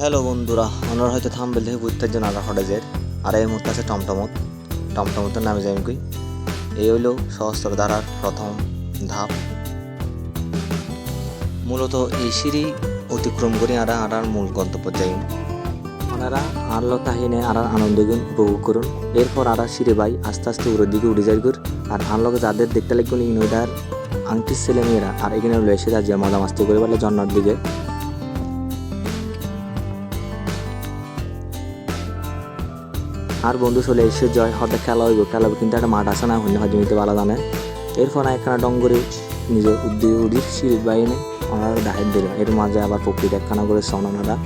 Hello বন্ধুরা, আমরা হয়তো থাম্বনেল দেখে বুঝতে পারছেন আরা হটেজের আর এই মুহূর্তে আছে টমটমতের নামে যাই কই। এই হইল সহস্র ধারার প্রথম ধাপ। মূলত এই সিঁড়ি অতিক্রম করে আরার মূল গন্তব্য যাই। ওনারা আরলো তাহিনে আরার আনন্দ উপভোগ করুন। এরপর আরা সিঁড়ি বাই আস্তে আস্তে উড়ের দিকে উড়ে যাই গুর। আর আনলোকে যাদের দেখতে লাগবে ইনোদার আংটির ছেলে মেয়েরা আর এখানে এসে যা মজা মাস্তি করে বলে জন্নার দিকে। আর বন্ধু চলে এসে জয় হতে খেলা হইব কিন্তু একটা মাঠ আছে না হইলে হয়তো নিতে ভালো জানে। এরপর একখানা ডঙ্গরে নিজের উড়ি সিঁড়ি বাইনে ওনারা ডাহাই দিল। এর মাঝে আবার প্রকৃতি একখানা করে সন ওনারা।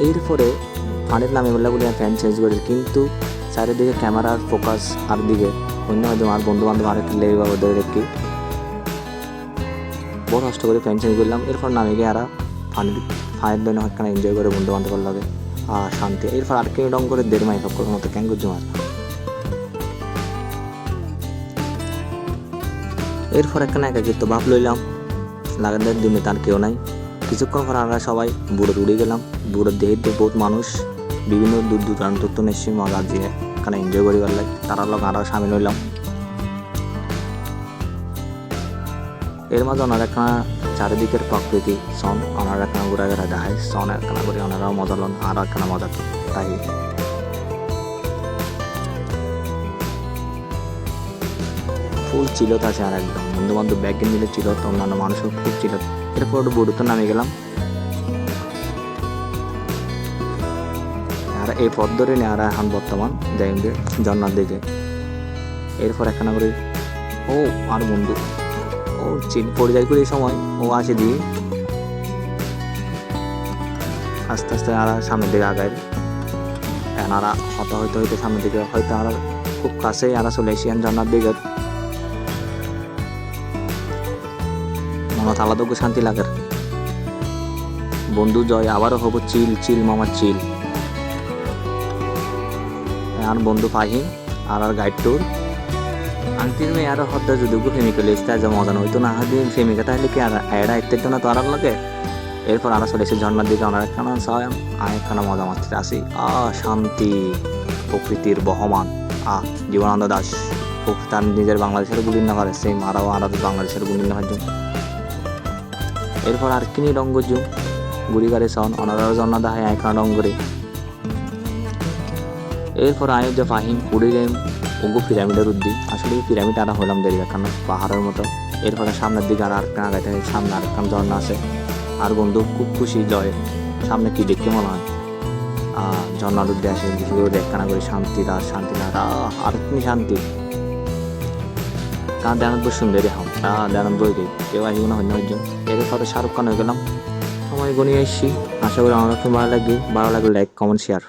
এরপরে পানির নামে বললে বলি ফ্যান চেঞ্জ করে, কিন্তু চারিদিকে ক্যামেরার ফোকাস আর দিকে অন্য হয়তো আর বন্ধু বান্ধব আরেকটি লেগে বা ওদের একটি বড় কষ্ট করে ফ্যান চেঞ্জ করলাম। এরপর নামে গিয়ে আরা ফানের দিনে একখানা এনজয় করে বন্ধু বান্ধব লাগে শান্তি। এরপর আর কেউ ডং করে দেড় মাই ফক্কর মতো ক্যাং করছি মার। এরপর একখানে একাকিত্ব ভাব লইলাম, লাগাদের দিনে তার কেউ নাই। কিছুক্ষণ পর আমরা সবাই বুড়োর উড়ে গেলাম। বুড়োর দেহে বহুত মানুষ বিভিন্ন দূর দূরান্ত তো নিশ্চয়ই মজা দিয়ে এখানে এনজয় করি পারলাই। তারা লোক আরও সামিল হইলাম। এর মাঝে ওনার একখানা চারিদিকের প্রকৃতি সন ওনার একখানা ঘোরাঘেরা দেখায় সন একখানা করে ওনারাও মজা লন আরও একখানা মজা তাই। ফুল চিলত আছে আর একদম বন্ধু বান্ধব ব্যাগে মিলে চিলত, অন্যান্য মানুষও খুব চিলত। এরপর বড়ুতে নামে গেলাম আর এই পথ ধরে নিয়ে আর এখন বর্তমান যাই জন্নার দিকে। এরপর একখানা করে ও আর বন্ধু ও পড়ে যায় করে এই সময় ও আসে দিয়ে আস্তে আস্তে আর সামনের দিকে আগায়। এনারা হয়তো সামনের দিকে হয়তো আর খুব কাছেই আর চলে এসেছেন জান্নার দিকে। মনে আলাদা শান্তি লাগার বন্ধু জয় আবারও হবো চিল মামার চিল। আর বন্ধু ফাহিম আর গাইড ট্যুর আংটির মেয়ে আরো হত্যা যদি ফেমিক্যাল এসতে যা মজা হইতো না হাতে ফেমিকা তাহলে কি আর এরা ইত্যাদি না তো আর লাগে। এরপর আরা চলে এসে ঝর্নার দিকে ওনার একখানা সায়াম আর একখানা মজা মারতে আসি। শান্তি প্রকৃতির বহমান জীবনানন্দ দাস তার নিজের বাংলাদেশের গুলির না করে সেই মারাও আর বাংলাদেশের গুলির না জন্য। এরপর আর কিনি ডঙ্গজু গুড়ি গাড়ি সন ওনারাও জন্না দেখায় একখানা ডঙ্গরে। এরপর আয়োজ ফাহিম উড়ে গেম ওগো পিরামিডের উদ্দি। আসলে পিরামিড আরা হলাম দেরি একখানা পাহাড়ের মতো। এরপরে সামনের দিকে আর একখানা গাইতে সামনে আর একখানা ঝর্ণা আছে। আর বন্ধু খুব খুশি জয় সামনে কি দেখতে মনে হয় ঝর্ণার উদ্দে আসে একখানা করে শান্তিদার আর কি শান্তি কার দেয়ানত বই সুন্দরী হাম দেয়ানত বই গই কেউ আসবো না হন্য হইজন। এরপরে শাহরুখ খান হয়ে গেলাম সময় গনিয়ে এসছি। আশা করি আমার ভালো লাগবে লাইক কমেন্ট শেয়ার।